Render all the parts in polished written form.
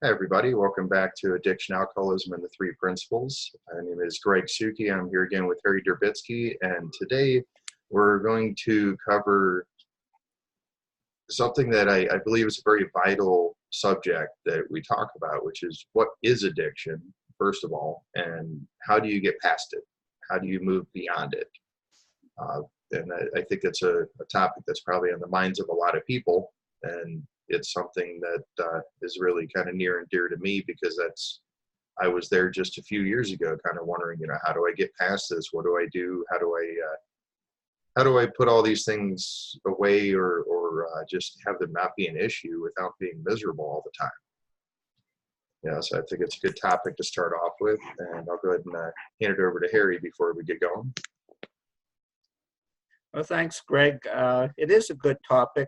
Hi everybody, welcome back to Addiction, Alcoholism, and the Three Principles. My name is gregsuchy. I'm here again with Harry Durbitsky, and today we're going to cover something that I believe is a very vital subject that we talk about, which is what is addiction, first of all, and how do you get past it? How do you move beyond it? And I think it's a topic that's probably on the minds of a lot of people, and it's something that is really kind of near and dear to me because I was there just a few years ago, kind of wondering, how do I get past this? What do I do? How do I put all these things away or just have them not be an issue without being miserable all the time? So I think it's a good topic to start off with, and I'll go ahead and hand it over to Harry before we get going. Well, thanks, Greg. It is a good topic.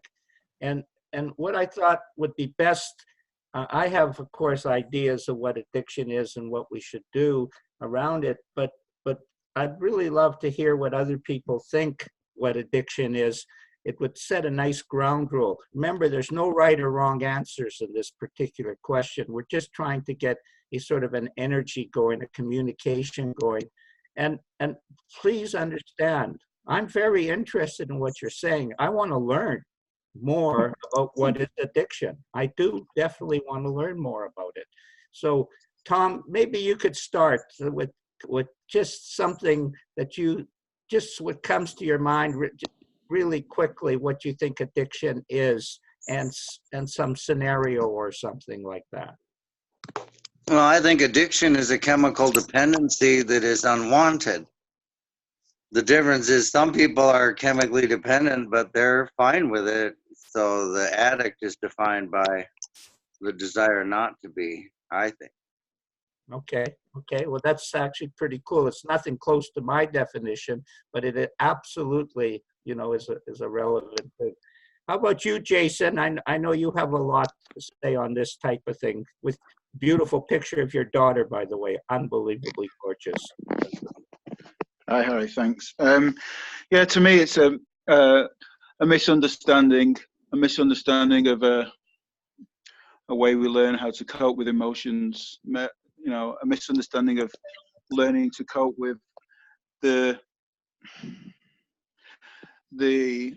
And what I thought would be best, I have, of course, ideas of what addiction is and what we should do around it, but I'd really love to hear what other people think what addiction is. It would set a nice ground rule. Remember, there's no right or wrong answers in this particular question. We're just trying to get a sort of an energy going, a communication going. And please understand, I'm very interested in what you're saying. I want to learn more about what is addiction. I do definitely want to learn more about it. So, Tom, maybe you could start with just something that what comes to your mind really quickly, what you think addiction is, and some scenario or something like that. Well, I think addiction is a chemical dependency that is unwanted. The difference is some people are chemically dependent, but they're fine with it. So the addict is defined by the desire not to be, I think. Okay. Well, that's actually pretty cool. It's nothing close to my definition, but it absolutely, is a relevant thing. How about you, Jason? I know you have a lot to say on this type of thing. With beautiful picture of your daughter, by the way, unbelievably gorgeous. Hi, Harry. Thanks. Yeah, to me, it's a misunderstanding of a way we learn how to cope with emotions. A misunderstanding of learning to cope with the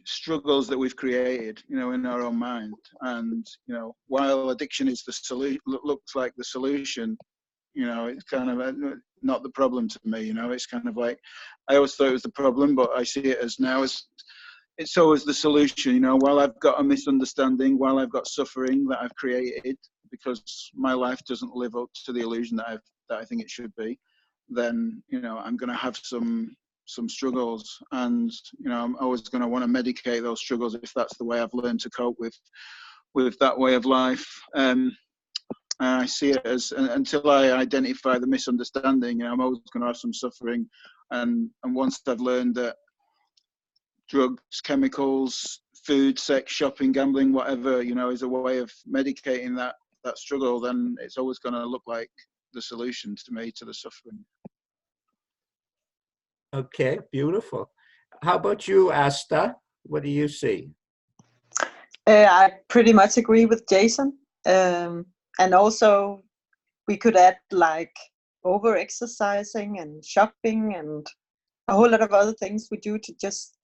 struggles that we've created, in our own mind. And while addiction is looks like the solution, it's kind of not the problem to me. It's kind of like, I always thought it was the problem, but I see it as now it's always the solution. While I've got a misunderstanding, while I've got suffering that I've created because my life doesn't live up to the illusion that I think it should be, then I'm going to have some struggles, and I'm always going to want to medicate those struggles if that's the way I've learned to cope with that way of life. I see it as, until I identify the misunderstanding, I'm always going to have some suffering. And once I've learned that drugs, chemicals, food, sex, shopping, gambling, whatever, is a way of medicating that struggle, then it's always going to look like the solution to me to the suffering. Okay, beautiful. How about you, Asta? What do you see? I pretty much agree with Jason. And also, we could add like over-exercising and shopping and a whole lot of other things we do to just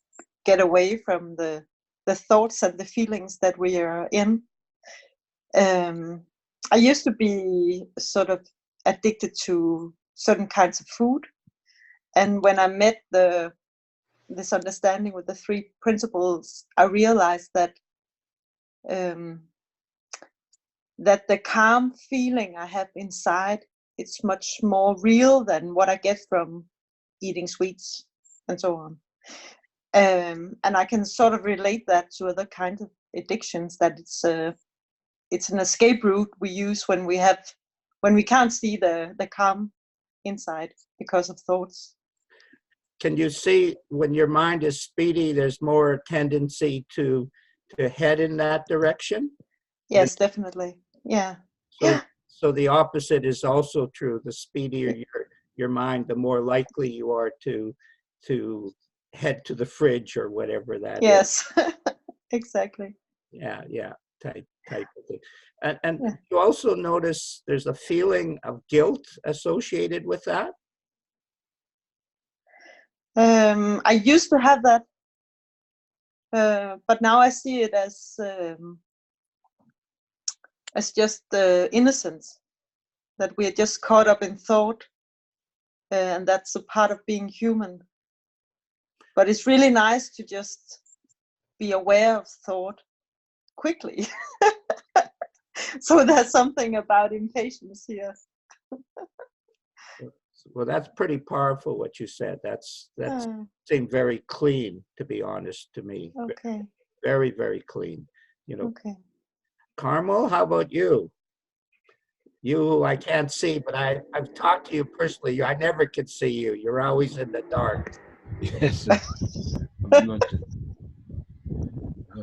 get away from the thoughts and the feelings that we are in. I used to be sort of addicted to certain kinds of food. And when I met this understanding with the three principles, I realized that that the calm feeling I have inside, it's much more real than what I get from eating sweets and so on. And I can sort of relate that to other kinds of addictions, that it's an escape route we use when we can't see the calm inside because of thoughts. Can you see when your mind is speedy, there's more tendency to head in that direction? Yes, definitely. Yeah. So the opposite is also true. The speedier your mind, the more likely you are to head to the fridge or whatever that is. Yes, exactly. Yeah. type of thing. And Yeah. you also notice there's a feeling of guilt associated with that. I used to have that, but now I see it as just innocence, that we are just caught up in thought, and that's a part of being human. But it's really nice to just be aware of thought quickly. So there's something about impatience here. Well, that's pretty powerful what you said. That seemed very clean, to be honest, to me. Okay. Very, very clean. You know, Okay. Carmel, how about you? You, I can't see, but I've talked to you personally. I never could see you. You're always in the dark. Yes, I'm not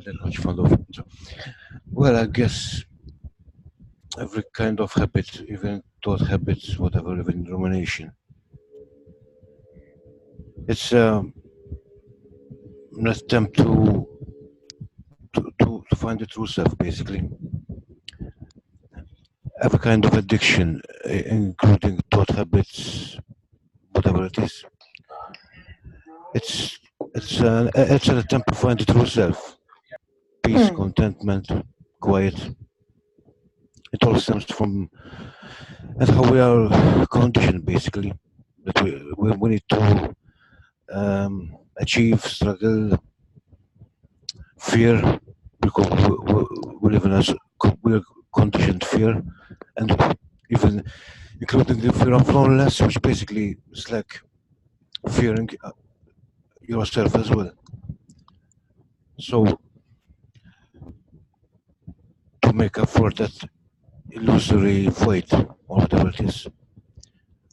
that much fond of it. Well, I guess every kind of habit, even thought habits, whatever, even rumination, it's an attempt to find the true self, basically. Every kind of addiction, including thought habits, whatever it is, it's an attempt to find the true self. Peace, contentment, quiet. It all stems from and how we are conditioned, basically, that we need to achieve, struggle, fear, because we live in we're conditioned fear, and even including the fear of loneliness, which basically is like fearing yourself as well. So to make up for that illusory void, or whatever it is,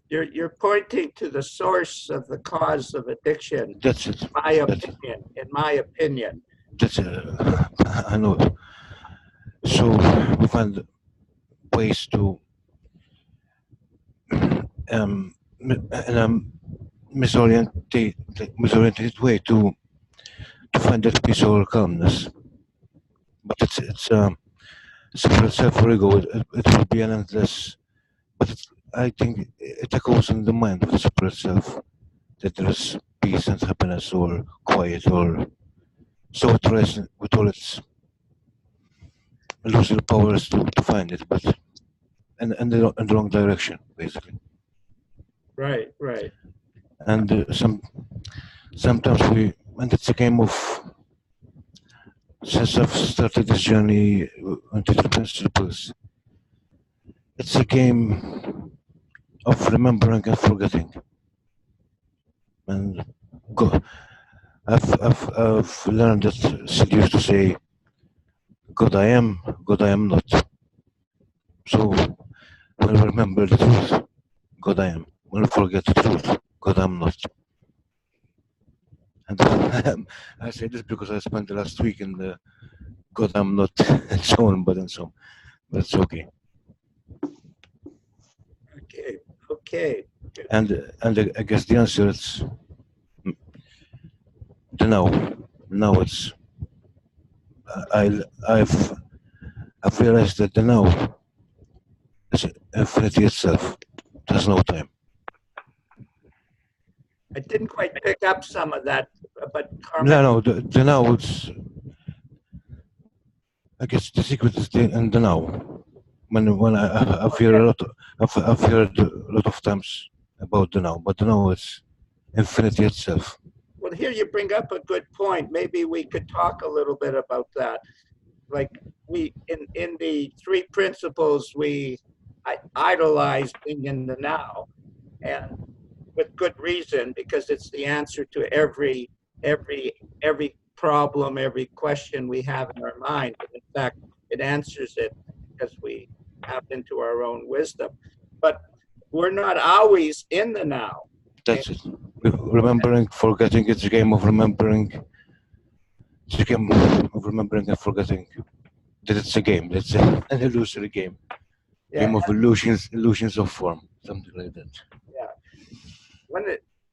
You're pointing to the source of the cause of addiction. that's it. In my opinion. That's I know. So we find ways to in a misoriented way to find that peace or calmness. But it's separate self or ego. It will be an endless. But I think it echoes in the mind of the separate self that there is peace and happiness or quiet or so it tries with all its illusory powers to find it, but in the wrong direction, basically. Right, right. And sometimes and it's a game of, since I've started this journey into the principles, it's a game of remembering and forgetting. And I've learned that Sid used to say, God I am, God I am not. So when we remember the truth, God I am. When we forget the truth, God I'm not. And I say this because I spent the last week in the God I'm not and so on, but so on. But it's okay. Okay. And I guess the answer is the now. Now it's I've realized that the now is infinity itself. There's no time. I didn't quite pick up some of that, but Carmen. No, the now it's. I guess the secret is in the now. When I've heard a lot, I've heard a lot of times about the now, but the now is infinity itself. Well, here you bring up a good point. Maybe we could talk a little bit about that. Like we in the three principles, I idolize being in the now, and with good reason, because it's the answer to every problem, every question we have in our mind. And in fact, it answers it because we tap into our own wisdom. But we're not always in the now. That's it. Remembering, forgetting. It's a game of remembering. It's a game of remembering and forgetting. That it's a game. It's an illusory game. Yeah. Game of illusions of form, something like that. Yeah.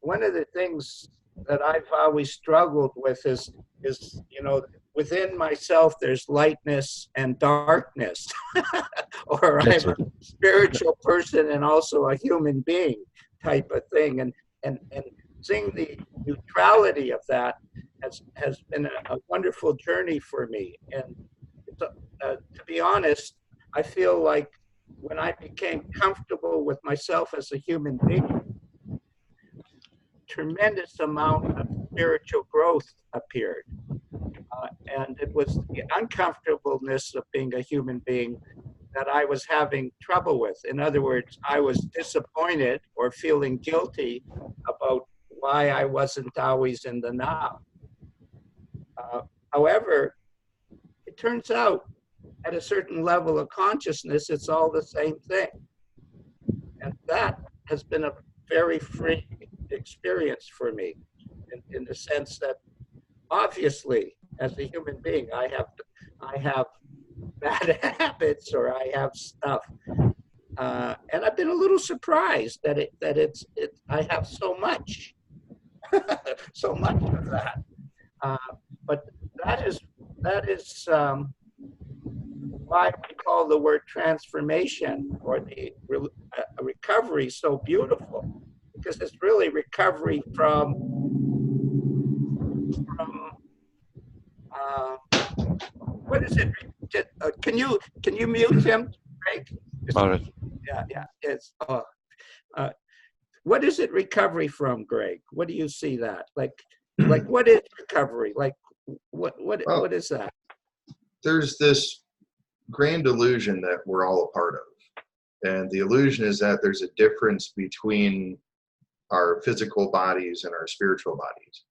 One of the things that I've always struggled with is within myself there's lightness and darkness, or That's I'm it. a spiritual person and also a human being type of thing. And seeing the neutrality of that has been a wonderful journey for me. And to be honest, I feel like when I became comfortable with myself as a human being, tremendous amount of spiritual growth appeared. And it was the uncomfortableness of being a human being that I was having trouble with. In other words, I was disappointed or feeling guilty about why I wasn't always in the now. However, it turns out at a certain level of consciousness, it's all the same thing. And that has been a very free experience for me in the sense that obviously, as a human being, I have bad habits or I have stuff, and I've been a little surprised that I have so much, so much of that. But that is why we call the word transformation or the recovery so beautiful, because it's really recovery from what is it? Can you mute him, Greg? All right. Yeah. It's what is it recovery from, Greg? What do you see that like what is recovery? Like what is that? There's this grand illusion that we're all a part of, and the illusion is that there's a difference between our physical bodies and our spiritual bodies.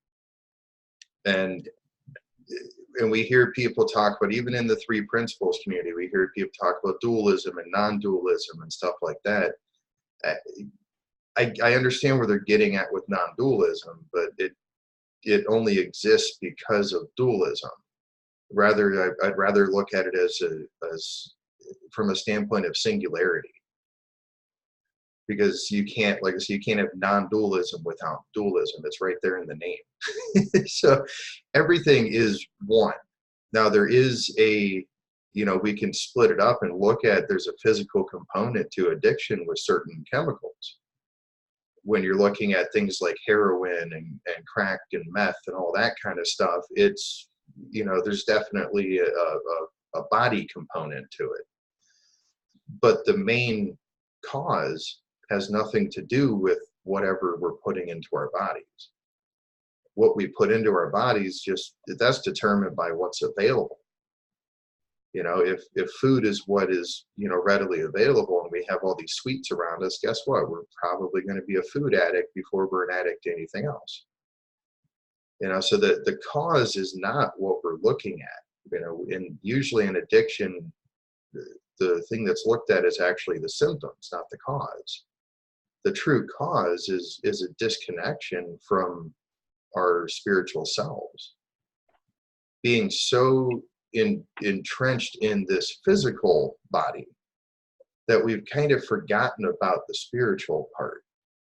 And we hear people talk about, even in the three principles community, we hear people talk about dualism and non-dualism and stuff like that. I understand where they're getting at with non-dualism, but it only exists because of dualism. I'd rather look at it as from a standpoint of singularity, because you can't, like I said, you can't have non-dualism without dualism. It's right there in the name. So everything is one. Now there is we can split it up and look at, there's a physical component to addiction with certain chemicals. When you're looking at things like heroin and crack and meth and all that kind of stuff, it's, there's definitely a body component to it. But the main cause has nothing to do with whatever we're putting into our bodies. What we put into our bodies, that's determined by what's available. If food is what is, readily available, and we have all these sweets around us, guess what? We're probably going to be a food addict before we're an addict to anything else. So the cause is not what we're looking at. And usually in addiction, the thing that's looked at is actually the symptoms, not the cause. The true cause is a disconnection from our spiritual selves. Being so entrenched in this physical body that we've kind of forgotten about the spiritual part.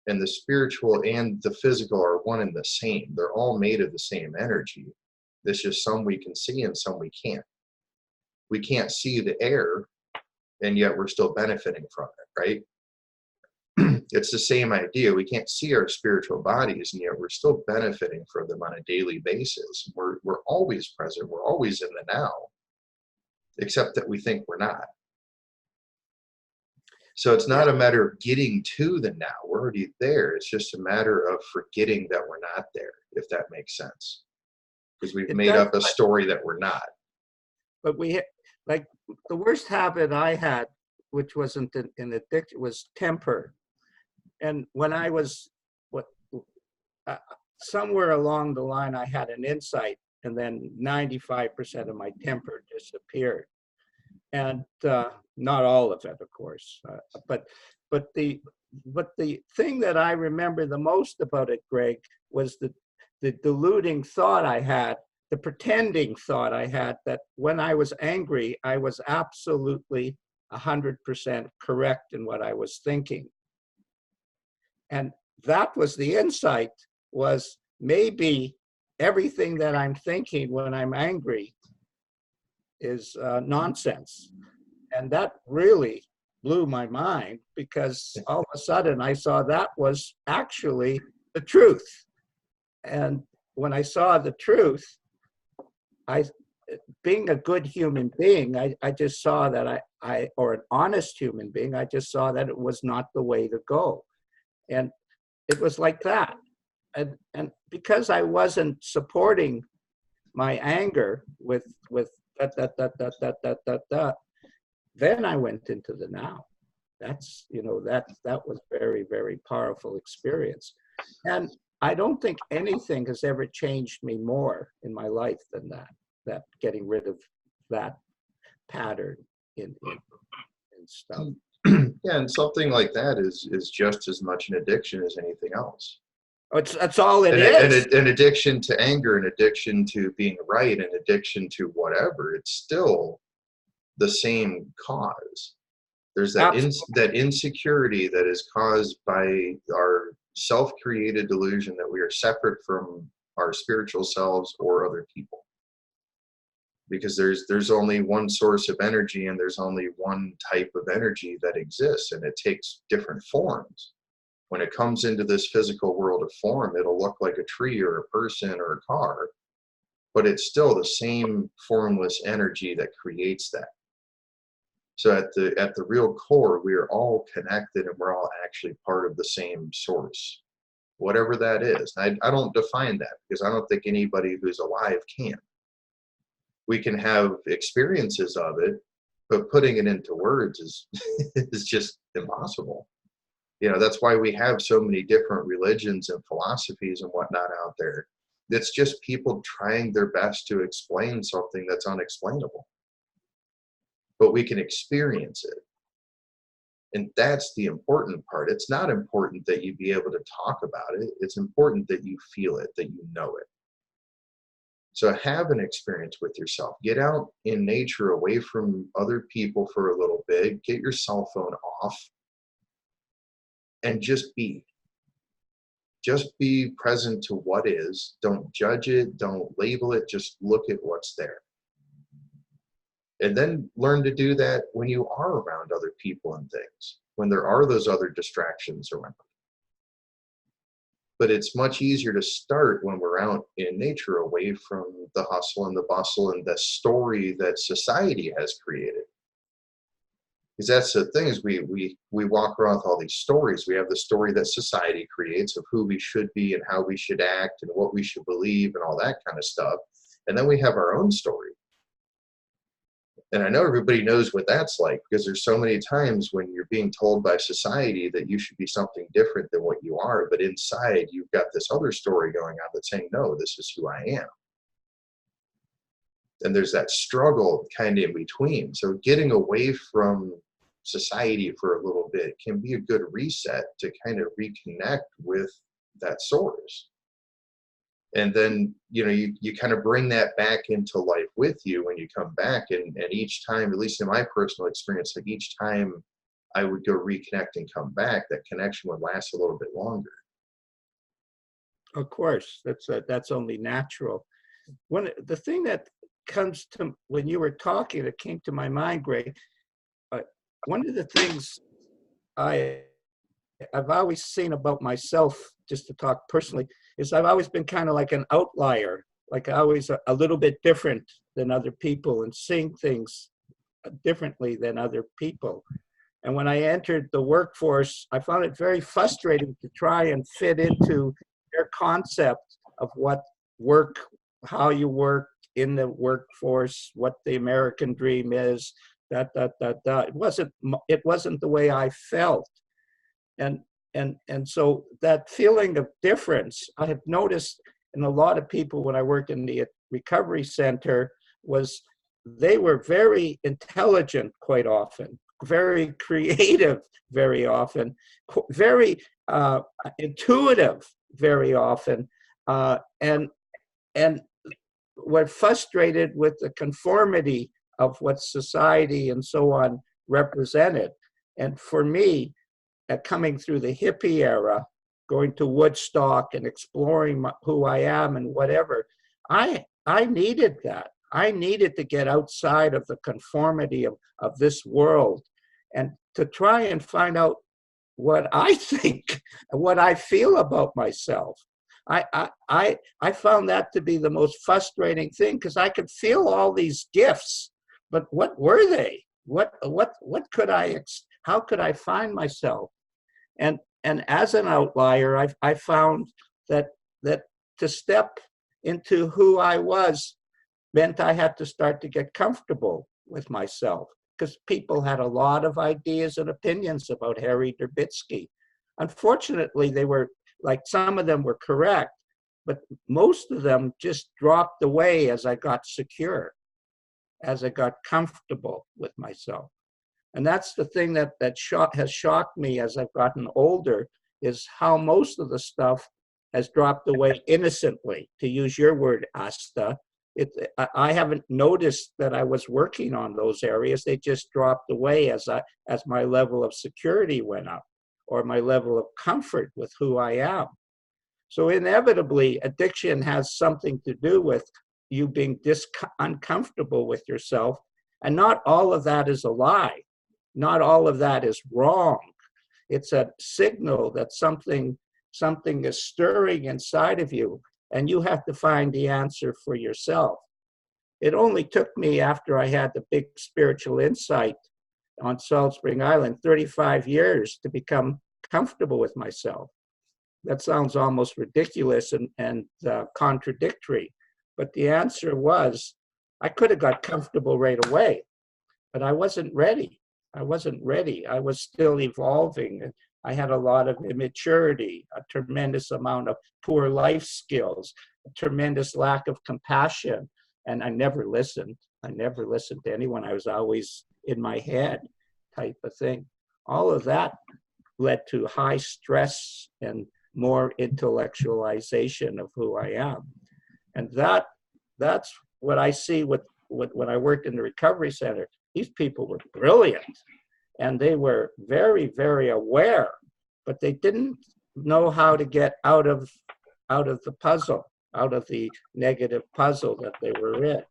And the spiritual and the physical are one and the same. They're all made of the same energy. There's just some we can see and some we can't. We can't see the air, and yet we're still benefiting from it, right? It's the same idea. We can't see our spiritual bodies, and yet we're still benefiting from them on a daily basis. We're always present. We're always in the now, except that we think we're not. So it's not a matter of getting to the now. We're already there. It's just a matter of forgetting that we're not there, if that makes sense. Because we've made up a story that we're not. But like the worst habit I had, which wasn't an addiction, was temper. And when I was somewhere along the line, I had an insight, and then 95% of my temper disappeared. And not all of it, of course. But the thing that I remember the most about it, Greg, was the deluding thought I had, the pretending thought I had that when I was angry, I was absolutely 100% correct in what I was thinking. And that was the insight, was maybe everything that I'm thinking when I'm angry nonsense. And that really blew my mind, because all of a sudden I saw that was actually the truth. And when I saw the truth, being a good human being, I just saw that or an honest human being, I just saw that it was not the way to go. And it was like that. And because I wasn't supporting my anger with that, then I went into the now. That's, that was very, very powerful experience. And I don't think anything has ever changed me more in my life than that getting rid of that pattern in stuff. Yeah, and something like that is just as much an addiction as anything else. That's all it is. An addiction to anger, an addiction to being right, an addiction to whatever, it's still the same cause. There's that that insecurity that is caused by our self-created delusion that we are separate from our spiritual selves or other people. Because there's only one source of energy, and there's only one type of energy that exists, and it takes different forms. When it comes into this physical world of form, it'll look like a tree or a person or a car, but it's still the same formless energy that creates that. So at the real core, we are all connected, and we're all actually part of the same source, whatever that is. I don't define that, because I don't think anybody who's alive can. We can have experiences of it, but putting it into words is just impossible. That's why we have so many different religions and philosophies and whatnot out there. It's just people trying their best to explain something that's unexplainable. But we can experience it. And that's the important part. It's not important that you be able to talk about it. It's important that you feel it, that you know it. So have an experience with yourself. Get out in nature, away from other people for a little bit. Get your cell phone off and just be. Just be present to what is. Don't judge it. Don't label it. Just look at what's there. And then learn to do that when you are around other people and things, when there are those other distractions around. But it's much easier to start when we're out in nature, away from the hustle and the bustle and the story that society has created. Because that's the thing, is we walk around with all these stories. We have the story that society creates of who we should be and how we should act and what we should believe and all that kind of stuff. And then we have our own story. And I know everybody knows what that's like, because there's so many times when you're being told by society that you should be something different than what you are, but inside you've got this other story going on that's saying, no, this is who I am. And there's that struggle kind of in between. So getting away from society for a little bit can be a good reset to kind of reconnect with that source. And then, you kind of bring that back into life with you when you come back. And each time, at least in my personal experience, like each time I would go reconnect and come back, that connection would last a little bit longer. Of course, that's only natural. The thing that comes to, when you were talking, that came to my mind, Greg, one of the things I've always seen about myself, just to talk personally, is I've always been kind of like an outlier, like always a little bit different than other people, and seeing things differently than other people. And when I entered the workforce, I found it very frustrating to try and fit into their concept of what work, how you work in the workforce, what the American dream is, that. It wasn't the way I felt. And so that feeling of difference, I have noticed in a lot of people when I worked in the recovery center, was they were very intelligent quite often, very creative very often, very intuitive very often, and were frustrated with the conformity of what society and so on represented. And for me, coming through the hippie era, going to Woodstock and exploring who I am and whatever, I needed that. I needed to get outside of the conformity of this world and to try and find out what I think, what I feel about myself. I found that to be the most frustrating thing because I could feel all these gifts, but what were they? What could how could I find myself? And as an outlier, I found that to step into who I was meant I had to start to get comfortable with myself, because people had a lot of ideas and opinions about Harry Durbitsky. Unfortunately, they were, like, some of them were correct, but most of them just dropped away as I got secure, as I got comfortable with myself. And that's the thing that has shocked me as I've gotten older, is how most of the stuff has dropped away innocently, to use your word, Asta. I haven't noticed that I was working on those areas. They just dropped away as my level of security went up, or my level of comfort with who I am. So inevitably, addiction has something to do with you being uncomfortable with yourself. And not all of that is a lie. Not all of that is wrong. It's a signal that something is stirring inside of you, and you have to find the answer for yourself. It only took me, after I had the big spiritual insight on Salt Spring Island, 35 years to become comfortable with myself. That sounds almost ridiculous and contradictory, but the answer was, I could have got comfortable right away, but I wasn't ready. I wasn't ready. I was still evolving. I had a lot of immaturity, a tremendous amount of poor life skills, a tremendous lack of compassion. And I never listened. I never listened to anyone. I was always in my head type of thing. All of that led to high stress and more intellectualization of who I am. And that's what I see when I worked in the recovery center. These people were brilliant, and they were very, very aware, but they didn't know how to get out of the puzzle, out of the negative puzzle that they were in.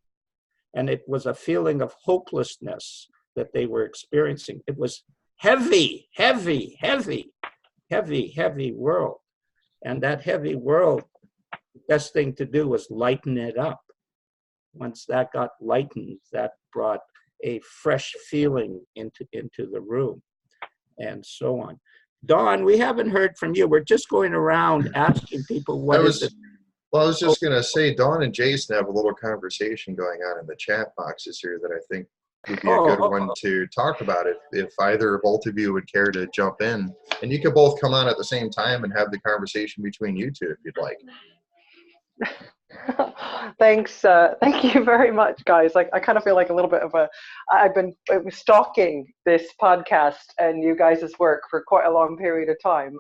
And it was a feeling of hopelessness that they were experiencing. It was heavy, heavy, heavy, heavy, heavy world. And that heavy world, the best thing to do was lighten it up. Once that got lightened, that brought a fresh feeling into the room, and so on. Dawn, we haven't heard from you. We're just going around asking people what is it. Well, I was just going to say, Dawn and Jason have a little conversation going on in the chat boxes here that I think would be a good one to talk about if either or both of you would care to jump in. And you could both come on at the same time and have the conversation between you two if you'd like. Thanks. Thank you very much, guys. Like, I kind of feel like a little bit of I've been stalking this podcast and you guys' work for quite a long period of time.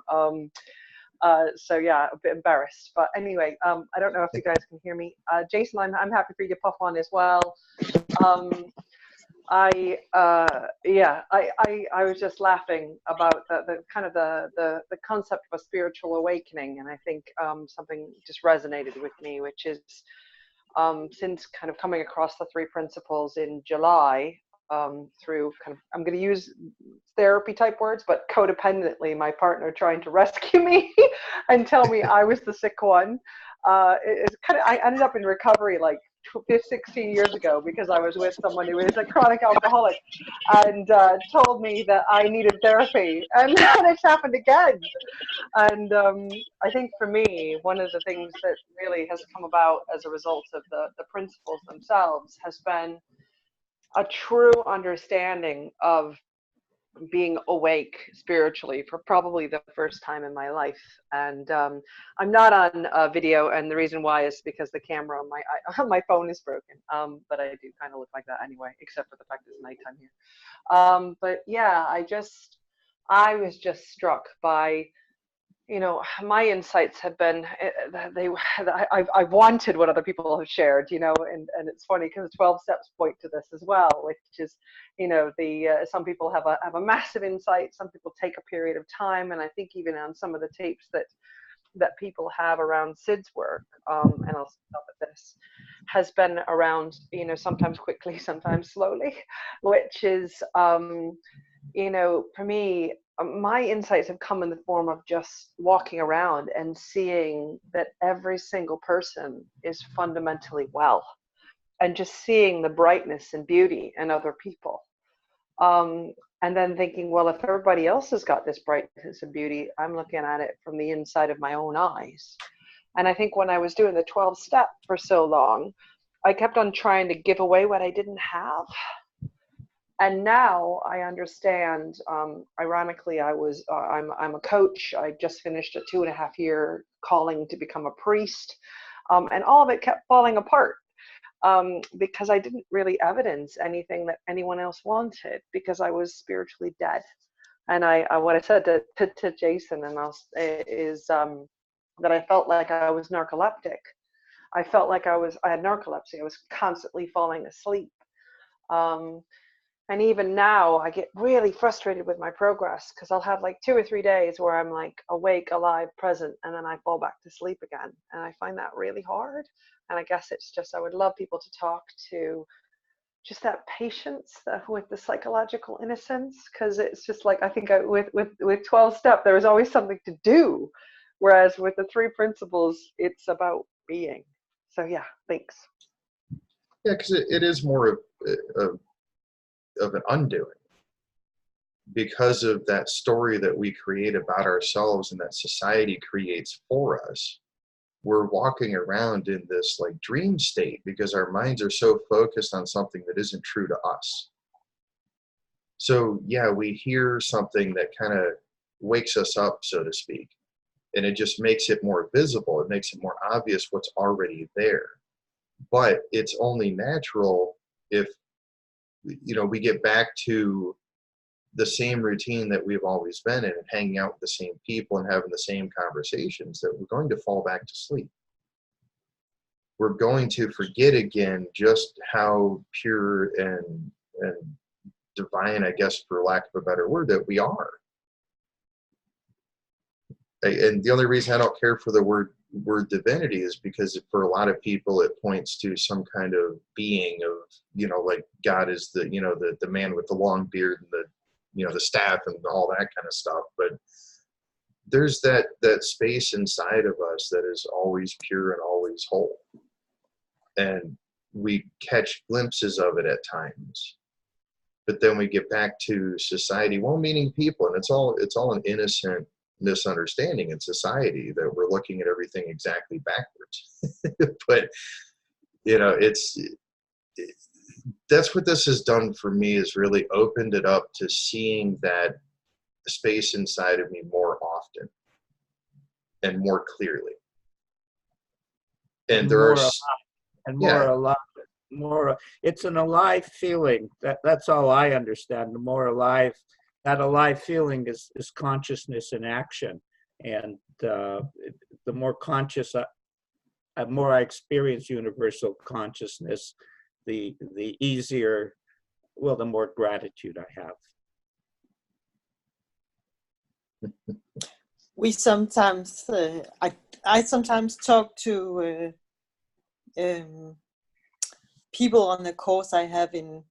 So yeah, a bit embarrassed, but anyway, I don't know if you guys can hear me. Jason, I'm happy for you to pop on as well. I was just laughing about the kind of the concept of a spiritual awakening, and I think something just resonated with me, which is since kind of coming across the 3 principles in July, through kind of, I'm going to use therapy type words, but codependently, my partner trying to rescue me and tell me I was the sick one. It's kind of, I ended up in recovery like 16 years ago because I was with someone who is a chronic alcoholic and told me that I needed therapy, and then it's happened again. And I think for me, one of the things that really has come about as a result of the principles themselves has been a true understanding of being awake spiritually for probably the first time in my life. And I'm not on video, and the reason why is because the camera on my phone is broken, but I do kind of look like that anyway, except for the fact it's nighttime here. But yeah, I was just struck by, you know, my insights have been, I've wanted what other people have shared, you know, and it's funny because 12 steps point to this as well, which is, you know, some people have a massive insight, some people take a period of time, and I think even on some of the tapes that that people have around Sid's work, and I'll stop at this, has been around, you know, sometimes quickly, sometimes slowly, which is, you know, for me, my insights have come in the form of just walking around and seeing that every single person is fundamentally well, and just seeing the brightness and beauty in other people. And then thinking, well, if everybody else has got this brightness and beauty, I'm looking at it from the inside of my own eyes. And I think when I was doing the 12-step for so long, I kept on trying to give away what I didn't have. And now I understand. Ironically, I'm a coach. I just finished a 2.5-year calling to become a priest, and all of it kept falling apart, because I didn't really evidence anything that anyone else wanted, because I was spiritually dead. And what I said to Jason and is that I felt like I was narcoleptic. I felt like I had narcolepsy. I was constantly falling asleep. And even now, I get really frustrated with my progress, because I'll have like 2 or 3 days where I'm like awake, alive, present, and then I fall back to sleep again. And I find that really hard. And I guess it's just, I would love people to talk to just that patience with the psychological innocence, because it's just like, I think with 12-step, there is always something to do. Whereas with the 3 principles, it's about being. So yeah, thanks. Yeah, because it is more of an undoing, because of that story that we create about ourselves and that society creates for us. We're walking around in this like dream state because our minds are so focused on something that isn't true to us. So yeah, we hear something that kind of wakes us up, so to speak, and it just makes it more visible. It makes it more obvious what's already there. But it's only natural if, you know, we get back to the same routine that we've always been in, and hanging out with the same people and having the same conversations, that we're going to fall back to sleep. We're going to forget again just how pure and divine, I guess, for lack of a better word, that we are. And the only reason I don't care for the word divinity is because for a lot of people it points to some kind of being of, you know, like God is the, you know, the man with the long beard and the, you know, the staff and all that kind of stuff. But there's that space inside of us that is always pure and always whole, and we catch glimpses of it at times. But then we get back to society, well-meaning people, and it's all an innocent misunderstanding in society that we're looking at everything exactly backwards. But you know, that's what this has done for me, is really opened it up to seeing that space inside of me more often and more clearly. And there are more alive, more. It's an alive feeling. That's all I understand. The more alive, that alive feeling is consciousness in action. And the more conscious, the more I experience universal consciousness, the easier, well, the more gratitude I have. We sometimes, I sometimes talk to people on the course I have in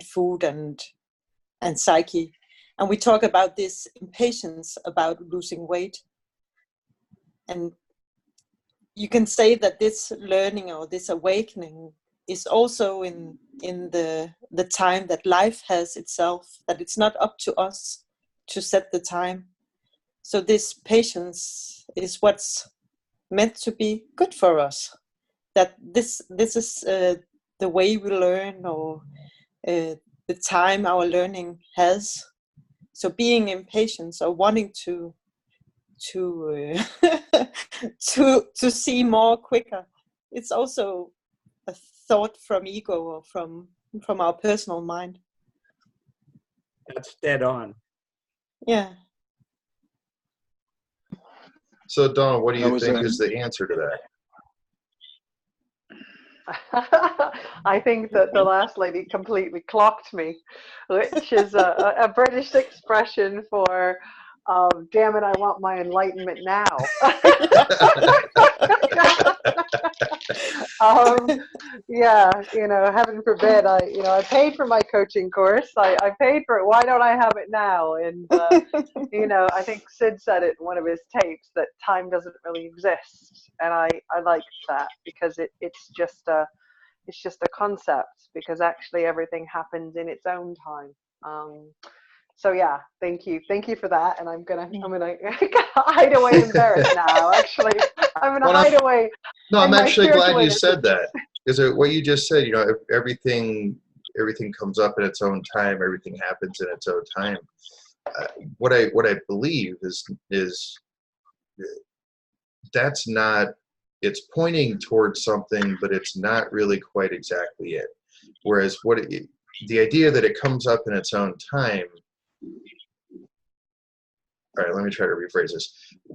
food and psyche, and we talk about this impatience about losing weight. And you can say that this learning or this awakening is also in the time that life has itself, that it's not up to us to set the time. So this patience is what's meant to be good for us. That this is the way we learn, or the time our learning has. So being impatient or wanting to see more quicker, it's also a thought from ego or from our personal mind. That's dead on. Yeah. So Donna, what do you think is the answer to that? I think that the last lady completely clocked me, which is a British expression for damn it, I want my enlightenment now. Yeah, heaven forbid. I paid for my coaching course. I paid for it. Why don't I have it now? And I think Sid said it in one of his tapes that time doesn't really exist, and I like that, because it's just a concept, because actually everything happens in its own time. So yeah, thank you for that. And I'm gonna hide away embarrassed now. Actually, I'm gonna hide away. No, I'm actually glad you said that, because what you just said, if everything comes up in its own time, everything happens in its own time. What I believe is that's not. It's pointing towards something, but it's not really quite exactly it. Whereas the idea that it comes up in its own time. All right, let me try to rephrase this.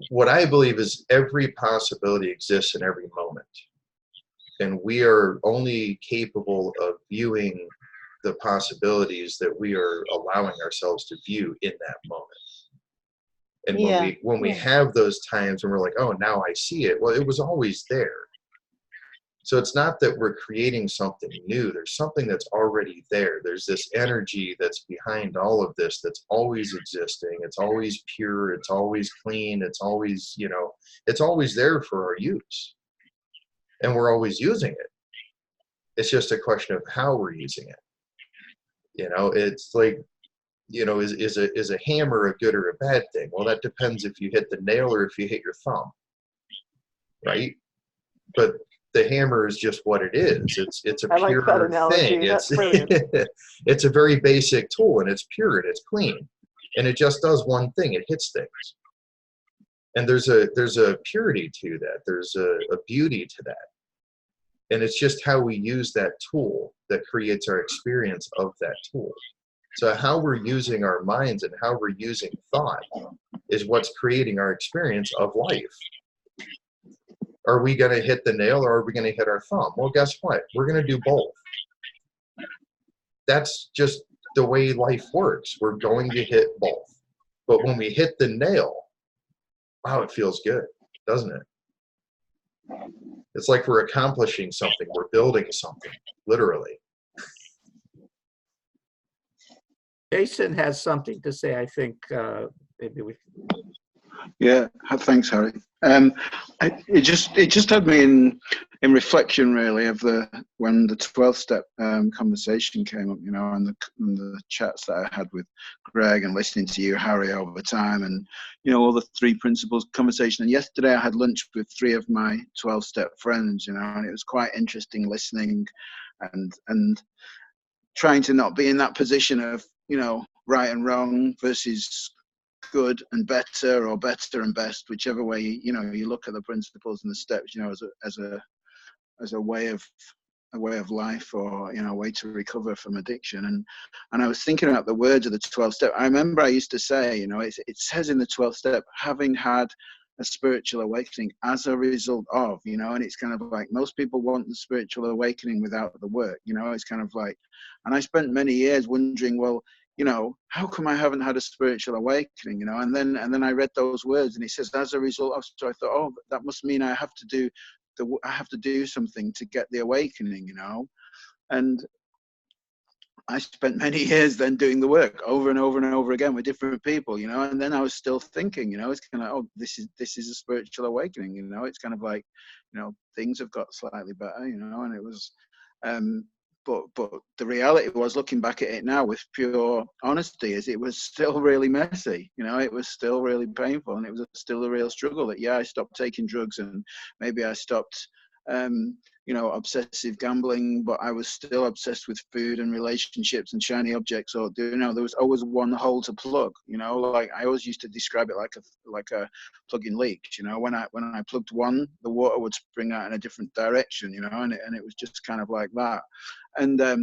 What I believe is every possibility exists in every moment. And we are only capable of viewing the possibilities that we are allowing ourselves to view in that moment. And when we have those times when we're like, oh, now I see it, well, it was always there. So it's not that we're creating something new. There's something that's already there. There's this energy that's behind all of this that's always existing. It's always pure. It's always clean. It's always, it's always there for our use. And we're always using it. It's just a question of how we're using it. It's like, is a hammer a good or a bad thing? Well, that depends if you hit the nail or if you hit your thumb, right? But the hammer is just what it is. It's a pure like that analogy. thing. That's brilliant. It's a very basic tool, and it's pure and it's clean, and it just does one thing. It hits things. And there's a purity to that. There's a beauty to that. And it's just how we use that tool that creates our experience of that tool. So how we're using our minds and how we're using thought is what's creating our experience of life. Are we going to hit the nail or are we going to hit our thumb? Well, guess what? We're going to do both. That's just the way life works. We're going to hit both. But when we hit the nail, wow, it feels good, doesn't it? It's like we're accomplishing something. We're building something, literally. Jason has something to say, I think. Maybe we can. Yeah, thanks, Harry. It just had me in reflection, really, of when the 12-step conversation came up, and the chats that I had with Greg and listening to you, Harry, over time, and all the 3 principles conversation. And yesterday I had lunch with 3 of my 12-step friends, and it was quite interesting listening and trying to not be in that position of right and wrong versus good and better, or better and best, whichever way you look at the principles and the steps, as a way of life, or a way to recover from addiction. And I was thinking about the words of the 12 step. I remember I used to say, it says in the 12 step, having had a spiritual awakening as a result of, and it's kind of like most people want the spiritual awakening without the work, it's kind of like, and I spent many years wondering, well, how come I haven't had a spiritual awakening, and then I read those words and it says as a result of, so I thought, oh, that must mean I have to do something to get the awakening, and I spent many years then doing the work over and over and over again with different people, and then I was still thinking, it's kind of, oh, this is a spiritual awakening, it's kind of like, things have got slightly better, and it was, but the reality was, looking back at it now with pure honesty, is it was still really messy, it was still really painful, and it was still a real struggle. That I stopped taking drugs, and maybe I stopped obsessive gambling, but I was still obsessed with food and relationships and shiny objects, or there was always one hole to plug, like I always used to describe it like a plugging leaks, when I plugged one, the water would spring out in a different direction, and it was just kind of like that. And I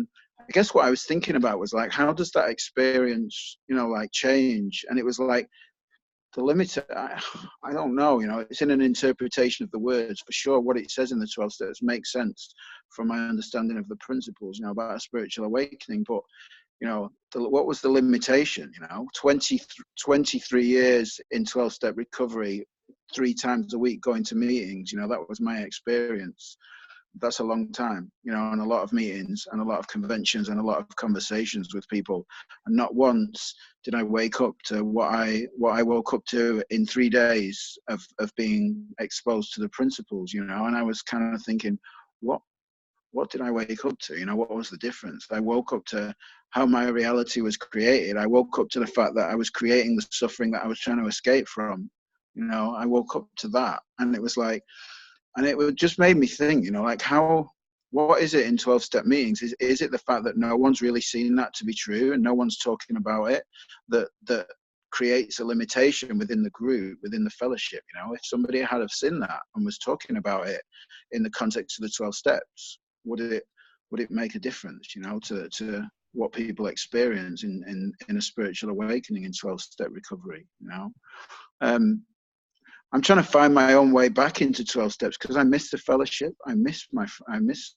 guess what I was thinking about was like, how does that experience like change? And it was like, the limit, I don't know, it's in an interpretation of the words. For sure, what it says in the 12 steps makes sense from my understanding of the principles, about a spiritual awakening. But what was the limitation? 23 years in 12-step recovery, 3 times a week going to meetings. That was my experience. That's a long time, and a lot of meetings and a lot of conventions and a lot of conversations with people. And not once did I wake up to what I woke up to in 3 days of being exposed to the principles, and I was kind of thinking, what did I wake up to? What was the difference? I woke up to how my reality was created. I woke up to the fact that I was creating the suffering that I was trying to escape from. I woke up to that, and it was like, and it just made me think, what is it in 12-step meetings? Is it the fact that no one's really seen that to be true and no one's talking about it, that creates a limitation within the group, within the fellowship? If somebody had have seen that and was talking about it in the context of the 12 steps, would it make a difference, to what people experience in a spiritual awakening in 12-step recovery? I'm trying to find my own way back into 12 steps because I miss the fellowship. I miss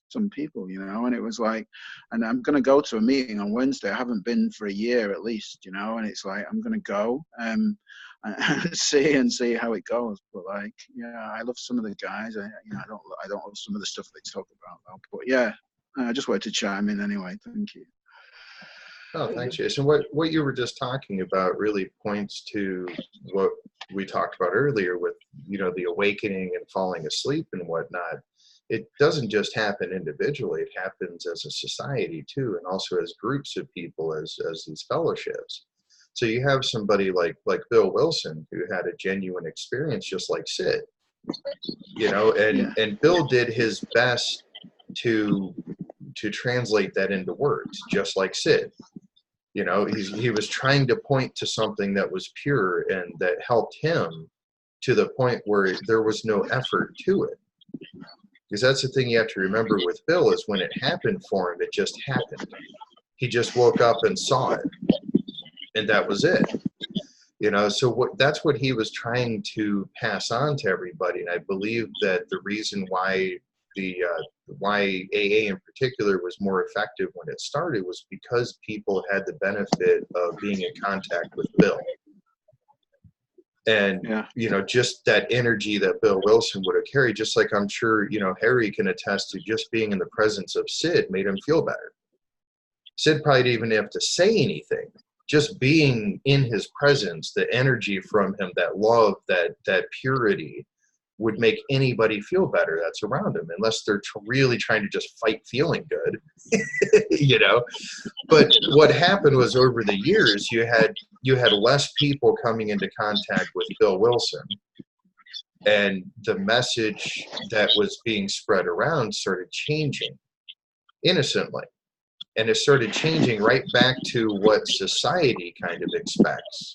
some people, and it was like, and I'm going to go to a meeting on Wednesday. I haven't been for a year at least, and it's like, I'm going to go and see how it goes. But like, yeah, I love some of the guys. I don't love some of the stuff they talk about though. But yeah, I just wanted to chime in anyway. Thank you. Oh, thanks, Jason. What you were just talking about really points to what we talked about earlier with, the awakening and falling asleep and whatnot. It doesn't just happen individually. It happens as a society too, and also as groups of people, as these fellowships. So you have somebody like Bill Wilson who had a genuine experience just like Sid, and Bill did his best to translate that into words, just like Sid. He was trying to point to something that was pure and that helped him to the point where there was no effort to it. Because that's the thing you have to remember with Bill is when it happened for him, it just happened. He just woke up and saw it, and that was it. So that's what he was trying to pass on to everybody. And I believe that the reason why why AA in particular was more effective when it started was because people had the benefit of being in contact with Bill. And, just that energy that Bill Wilson would have carried, just like I'm sure, Harry can attest to, just being in the presence of Sid made him feel better. Sid probably didn't even have to say anything. Just being in his presence, the energy from him, that love, that purity, would make anybody feel better that's around them, unless they're really trying to just fight feeling good, But what happened was over the years, you had less people coming into contact with Bill Wilson, and the message that was being spread around started changing innocently. And it started changing right back to what society kind of expects,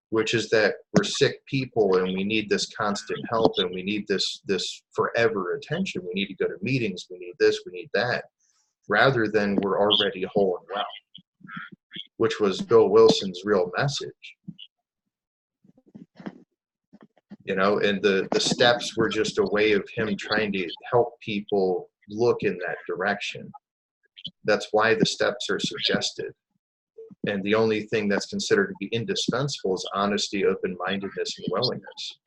which is that we're sick people and we need this constant help and we need this forever attention. We need to go to meetings. We need this, we need that, rather than we're already whole and well, which was Bill Wilson's real message. And the steps were just a way of him trying to help people look in that direction. That's why the steps are suggested. And the only thing that's considered to be indispensable is honesty, open-mindedness, and willingness.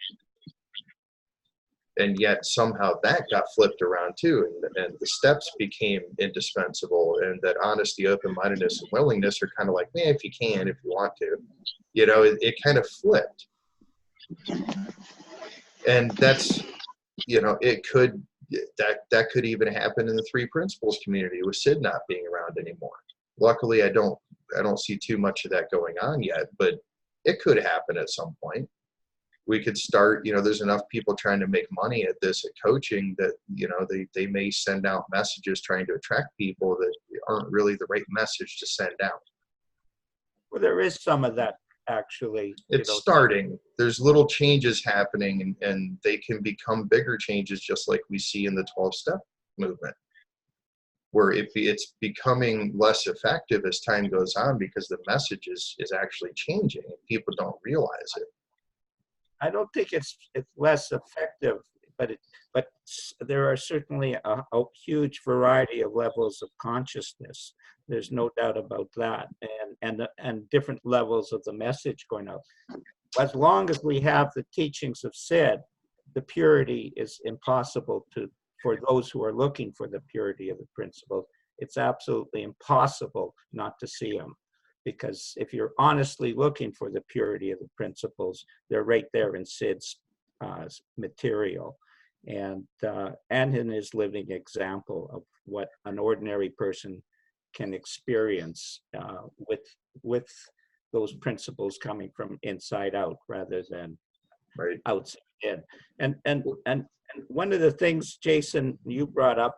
And yet somehow that got flipped around too, and the steps became indispensable, and that honesty, open-mindedness, and willingness are kind of like, if you can, if you want to. It kind of flipped. And that's, that could even happen in the Three Principles community with Sid not being around anymore. Luckily, I don't see too much of that going on yet, but it could happen at some point. We could start, there's enough people trying to make money at this, at coaching, that, they may send out messages trying to attract people that aren't really the right message to send out. Well, there is some of that, actually. It's starting. There's little changes happening, and they can become bigger changes, just like we see in the 12-step movement, where it's becoming less effective as time goes on because the message is actually changing and people don't realize it. I don't think it's less effective, there are certainly a huge variety of levels of consciousness. There's no doubt about that, and different levels of the message going out. As long as we have the teachings of Sid, the purity is impossible for those who are looking for the purity of the principles. It's absolutely impossible not to see them, because if you're honestly looking for the purity of the principles, they're right there in Sid's material, and in his living example of what an ordinary person can experience with those principles coming from inside out rather than outside in. And one of the things, Jason, you brought up,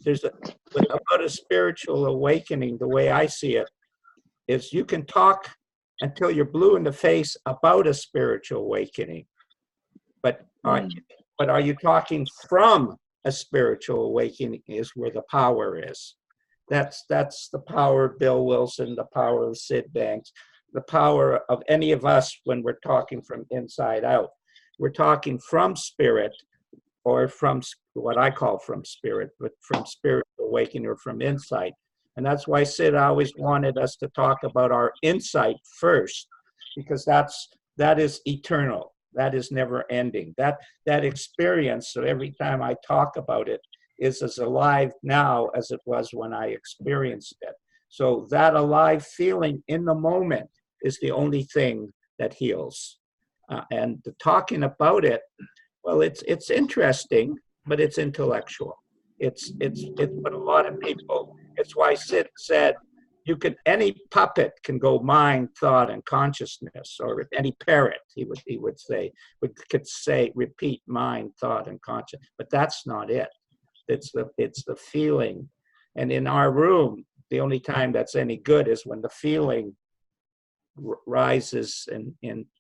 about a spiritual awakening, the way I see it, is you can talk until you're blue in the face about a spiritual awakening, but are you talking from a spiritual awakening is where the power is. That's the power of Bill Wilson, the power of Sid Banks, the power of any of us when we're talking from inside out. We're talking from spirit, or from what I call from spirit, but from spiritual awakening or from insight. And that's why Sid always wanted us to talk about our insight first, because that is eternal. That is never ending. That experience, so every time I talk about it, is as alive now as it was when I experienced it. So that alive feeling in the moment is the only thing that heals. And the talking about it, well, it's interesting, but it's intellectual. It's what a lot of people. It's why Sid said, any puppet can go mind, thought, and consciousness, or any parrot, he would say, could say, repeat mind, thought, and consciousness. But that's not it. It's the feeling. And in our room, the only time that's any good is when the feeling rises and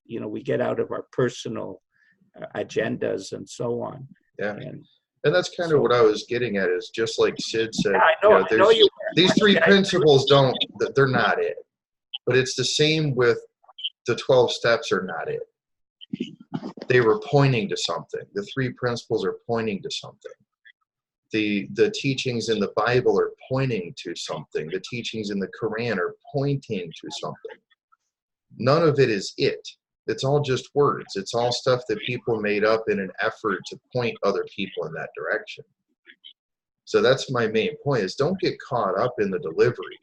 we get out of our personal agendas and so on. Yeah. And that's kind of what I was getting at, is just like Sid said, yeah, I know these three principles they're not it. But it's the same with the 12 steps are not it. They were pointing to something. The three principles are pointing to something. The teachings in the Bible are pointing to something. The teachings in the Quran are pointing to something. None of it is it. It's all just words. It's all stuff that people made up in an effort to point other people in that direction. So that's my main point, is don't get caught up in the delivery.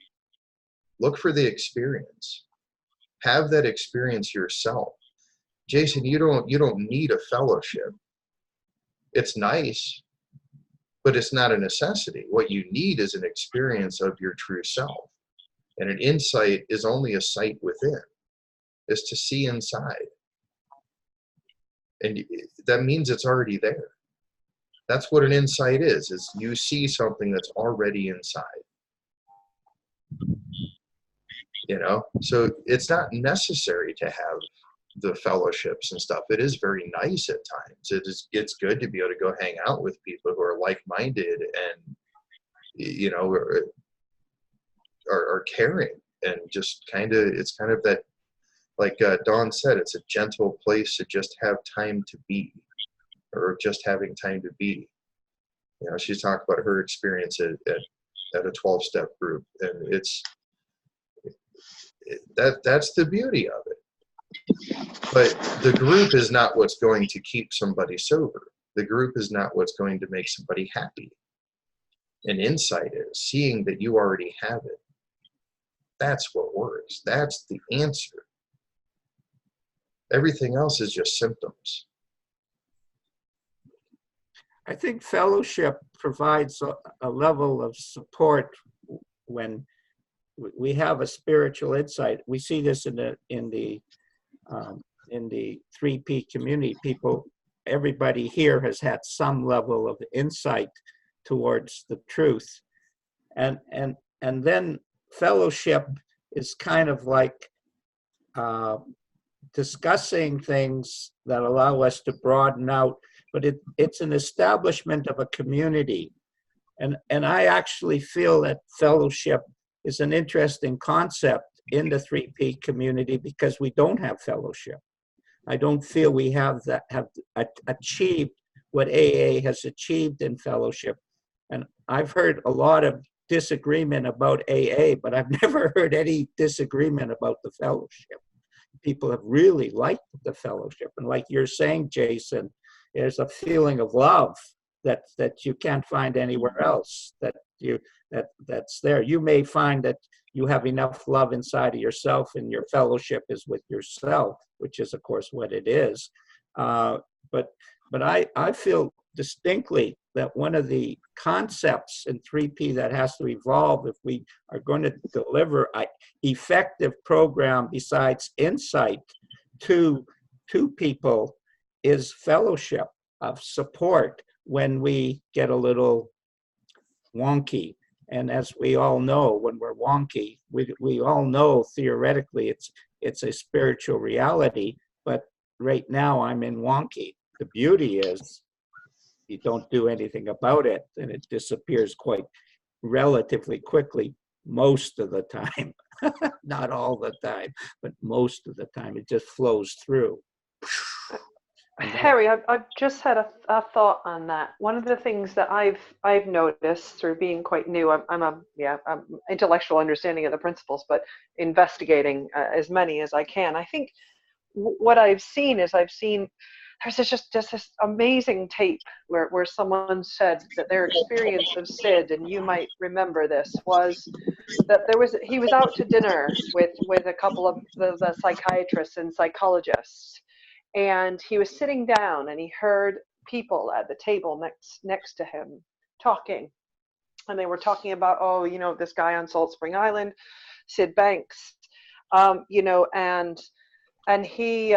Look for the experience. Have that experience yourself. Jason, you don't need a fellowship. It's nice, but it's not a necessity. What you need is an experience of your true self. And an insight is only a sight within. Is to see inside. And that means it's already there. That's what an insight is you see something that's already inside. So it's not necessary to have the fellowships and stuff. It is very nice at times. It's good to be able to go hang out with people who are like-minded and, are caring, and just it's kind of that, like Dawn said, it's a gentle place to just have time to be, or just having time to be. She's talked about her experience at a 12-step group, and that's the beauty of it. But the group is not what's going to keep somebody sober. The group is not what's going to make somebody happy. An insight is seeing that you already have it. That's what works. That's the answer. Everything else is just symptoms. I think fellowship provides a level of support when we have a spiritual insight. We see this in the 3P community. Everybody here has had some level of insight towards the truth, and then fellowship is kind of like discussing things that allow us to broaden out, but it's an establishment of a community. And I actually feel that fellowship is an interesting concept in the 3P community because we don't have fellowship. I don't feel we have achieved what AA has achieved in fellowship. And I've heard a lot of disagreement about AA, but I've never heard any disagreement about the fellowship. People have really liked the fellowship. And like you're saying, Jason, there's a feeling of love that you can't find anywhere else, that's there. You may find that you have enough love inside of yourself, and your fellowship is with yourself, which is, of course, what it is. But I feel distinctly that one of the concepts in 3P that has to evolve if we are going to deliver an effective program besides insight to people is fellowship, of support when we get a little wonky. And as we all know, when we're wonky, we all know theoretically it's a spiritual reality, but right now I'm in wonky. The beauty is you don't do anything about it, and it disappears quite relatively quickly most of the time. Not all the time, but most of the time it just flows through. Harry, I've just had a thought on that. One of the things that I've noticed through being quite new, I'm intellectual understanding of the principles, but investigating as many as I can. I think what I've seen is there's just this amazing tape where someone said that their experience of Sid, and you might remember this, was that he was out to dinner with a couple of the psychiatrists and psychologists. And he was sitting down and he heard people at the table next to him talking. And they were talking about, oh, this guy on Salt Spring Island, Sid Banks, and he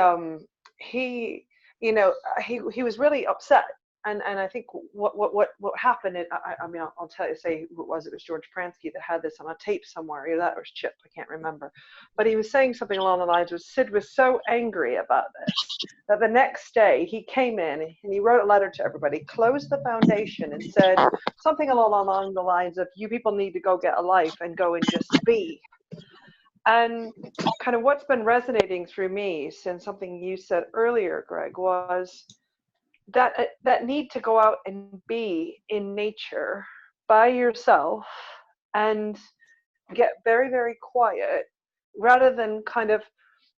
was really upset. And I think what happened, I'll tell you, say who it was George Pransky that had this on a tape somewhere. Either that or Chip, I can't remember. But he was saying something along the lines of Sid was so angry about this that the next day he came in and he wrote a letter to everybody, closed the foundation and said something along the lines of, you people need to go get a life and go and just be. And kind of what's been resonating through me since something you said earlier, Greg, was that need to go out and be in nature by yourself and get very, very quiet, rather than kind of,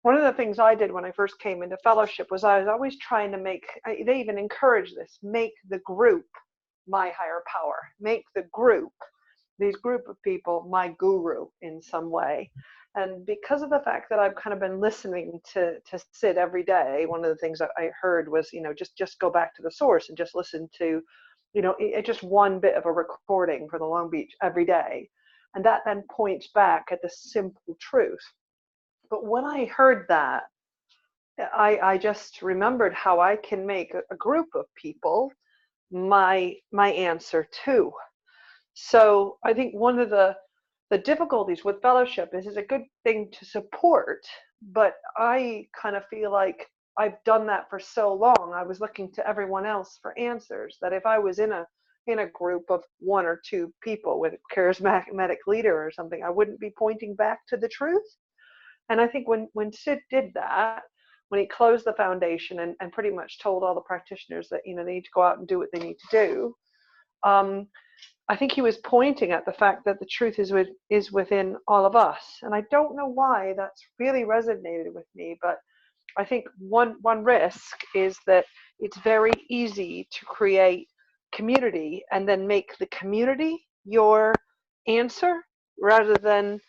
one of the things I did when I first came into fellowship was I was always trying to they even encourage this, make the group my higher power, make the group, these group of people, my guru in some way. And because of the fact that I've kind of been listening to Sid every day, one of the things that I heard was, just go back to the source and just listen to, just one bit of a recording for the Long Beach every day. And that then points back at the simple truth. But when I heard that, I just remembered how I can make a group of people my answer too. So I think one of the difficulties with fellowship is it's a good thing to support, but I kind of feel like I've done that for so long. I was looking to everyone else for answers, that if I was in a group of one or two people with a charismatic leader or something, I wouldn't be pointing back to the truth. And I think when Sid did that, when he closed the foundation and pretty much told all the practitioners that, they need to go out and do what they need to do, I think he was pointing at the fact that the truth is within all of us. And I don't know why that's really resonated with me, but I think one risk is that it's very easy to create community and then make the community your answer rather than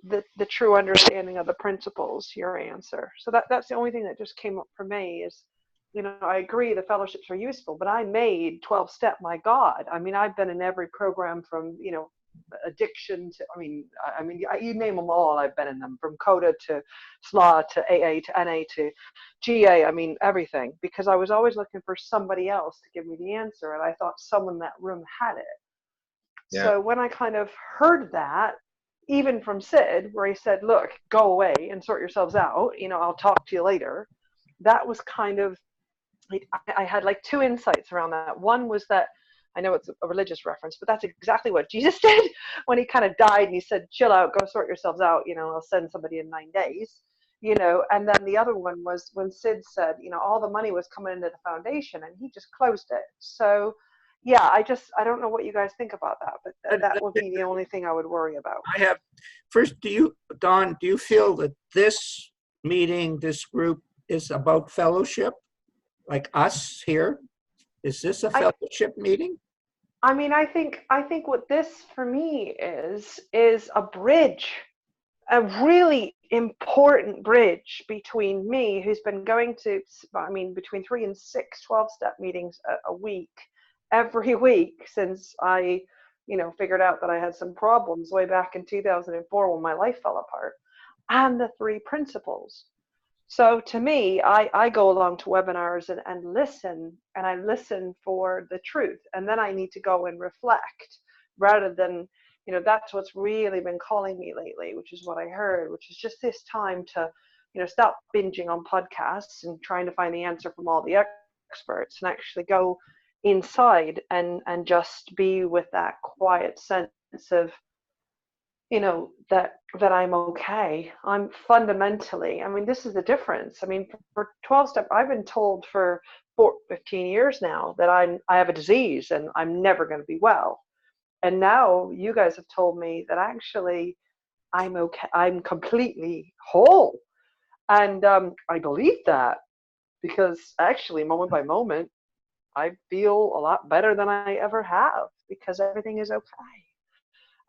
the true understanding of the principles your answer. So that's the only thing that just came up for me is, I agree the fellowships are useful, but I made 12-step my God. I mean, I've been in every program from, addiction to, you name them all, I've been in them, from CODA to SLA to AA to NA to GA, everything, because I was always looking for somebody else to give me the answer, and I thought someone in that room had it. Yeah. So when I kind of heard that, even from Sid, where he said, look, go away and sort yourselves out, I'll talk to you later, that was kind of, I had like two insights around that. One was that, I know it's a religious reference, but that's exactly what Jesus did when he kind of died and he said, chill out, go sort yourselves out, I'll send somebody in 9 days. you know. And then the other one was when Sid said, you know, all the money was coming into the foundation and he just closed it. So yeah, I don't know what you guys think about that, but that would be the only thing I would worry about. I have, first, Don, do you feel that this meeting, this group is about fellowship, like us here? Is this a fellowship meeting? I mean, I think what this for me is a bridge, a really important bridge between me, who's been going to, I mean, between 3 and 6 12-step meetings a week, every week since I, you know, figured out that I had some problems way back in 2004 when my life fell apart, and the 3 principles. So to me, I go along to webinars and listen, and I listen for the truth. And then I need to go and reflect rather than, you know, that's what's really been calling me lately, which is what I heard, which is just this time to, you know, stop binging on podcasts and trying to find the answer from all the experts and actually go inside and just be with that quiet sense of, you know, that I'm okay. I'm fundamentally, I mean, this is the difference. I mean, for 12-step, I've been told for 15 years now that I have a disease and I'm never going to be well. And now you guys have told me that actually I'm okay. I'm completely whole. And I believe that because actually moment by moment, I feel a lot better than I ever have because everything is okay.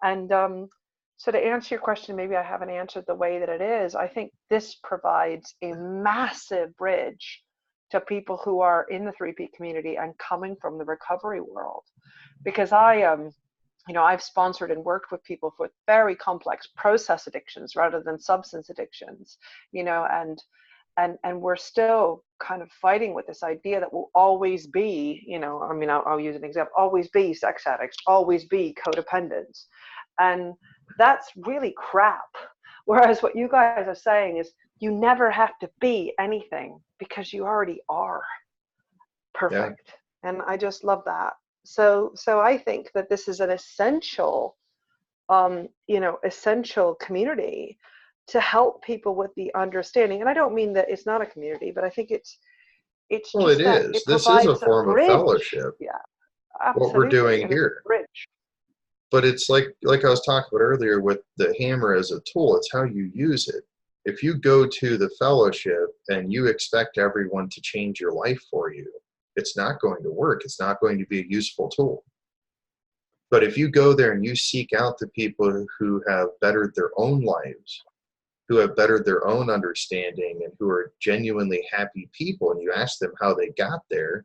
And so to answer your question, maybe I haven't answered the way that it is. I think this provides a massive bridge to people who are in the 3P community and coming from the recovery world. Because you know, I've sponsored and worked with people with very complex process addictions rather than substance addictions, you know, and we're still kind of fighting with this idea that we'll always be, you know, I mean, I'll use an example, always be sex addicts, always be codependent. And that's really crap. Whereas what you guys are saying is you never have to be anything because you already are perfect. Yeah. And I just love that. So I think that this is an essential, you know, essential community to help people with the understanding. And I don't mean that it's not a community, but I think it's well, just it that is. it This is a provides form of fellowship. Yeah, absolutely. What we're doing and here. Bridge. But it's like I was talking about earlier with the hammer as a tool, it's how you use it. If you go to the fellowship and you expect everyone to change your life for you, it's not going to work. It's not going to be a useful tool. But if you go there and you seek out the people who have bettered their own lives, who have bettered their own understanding, and who are genuinely happy people, and you ask them how they got there,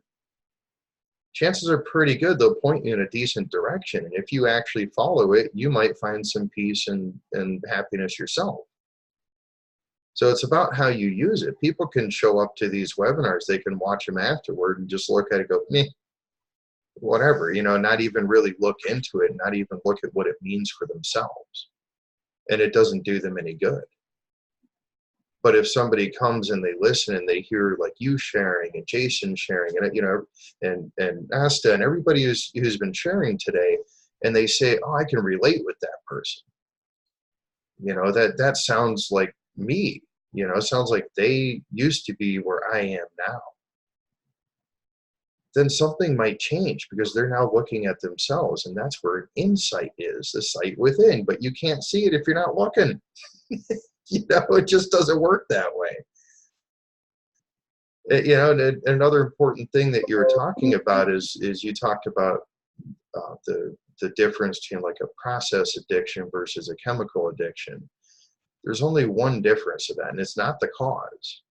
chances are pretty good they'll point you in a decent direction. And if you actually follow it, you might find some peace and happiness yourself. So it's about how you use it. People can show up to these webinars, they can watch them afterward and just look at it and go, meh, whatever, you know, not even really look into it, not even look at what it means for themselves. And it doesn't do them any good. But if somebody comes and they listen and they hear like you sharing and Jason sharing and, you know, and Asta and everybody who's been sharing today, and they say, oh, I can relate with that person. You know, that sounds like me, you know, sounds like they used to be where I am now. Then something might change because they're now looking at themselves, and that's where insight is, the sight within. But you can't see it if you're not looking. You know, it just doesn't work that way. You know, and another important thing that you were talking about is you talked about the difference between like a process addiction versus a chemical addiction. There's only one difference to that, and it's not the cause.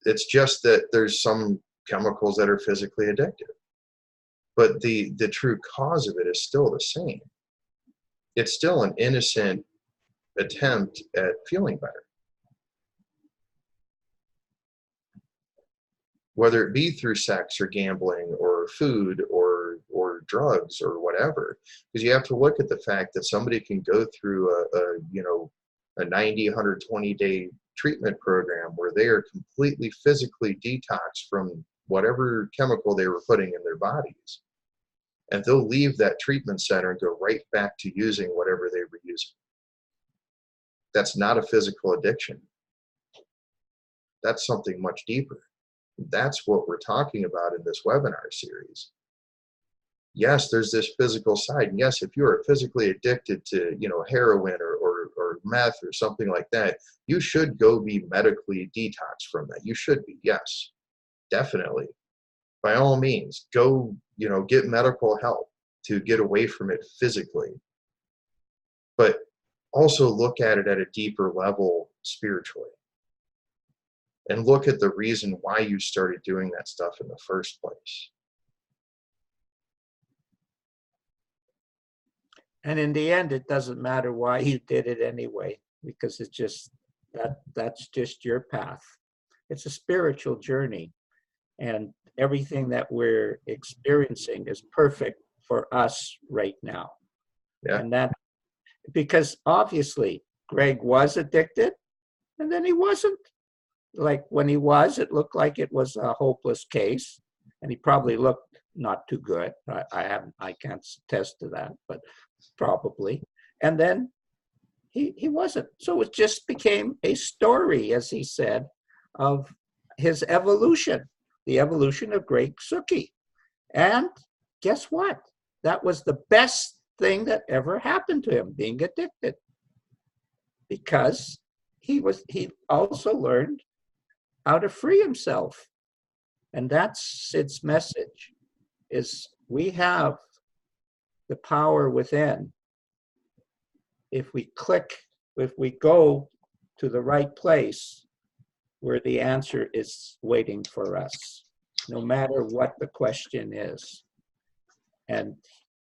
It's just that there's some chemicals that are physically addictive. But the true cause of it is still the same. It's still an innocent attempt at feeling better. Whether it be through sex or gambling or food or drugs or whatever. Because you have to look at the fact that somebody can go through a 90, 120-day treatment program where they are completely physically detoxed from whatever chemical they were putting in their bodies. And they'll leave that treatment center and go right back to using whatever they were using. That's not a physical addiction. That's something much deeper. That's what we're talking about in this webinar series. Yes, there's this physical side. And yes, if you're physically addicted to, heroin or meth or something like that, you should go be medically detoxed from that. You should be, yes, definitely. By all means, go, get medical help to get away from it physically. But also look at it at a deeper level spiritually. And look at the reason why you started doing that stuff in the first place. And in the end, it doesn't matter why you did it anyway, because it's just that's just your path. It's a spiritual journey, and everything that we're experiencing is perfect for us right now. Yeah. And that, because obviously Greg was addicted, and then he wasn't. Like when he was, it looked like it was a hopeless case, and he probably looked not too good. I can't attest to that, but probably. And then he wasn't. So it just became a story, as he said, of his evolution, the evolution of gregsuchy. And guess what? That was the best thing that ever happened to him, being addicted, because he also learned how to free himself. And that's Sid's message, is we have the power within. If we go to the right place where the answer is waiting for us, no matter what the question is. And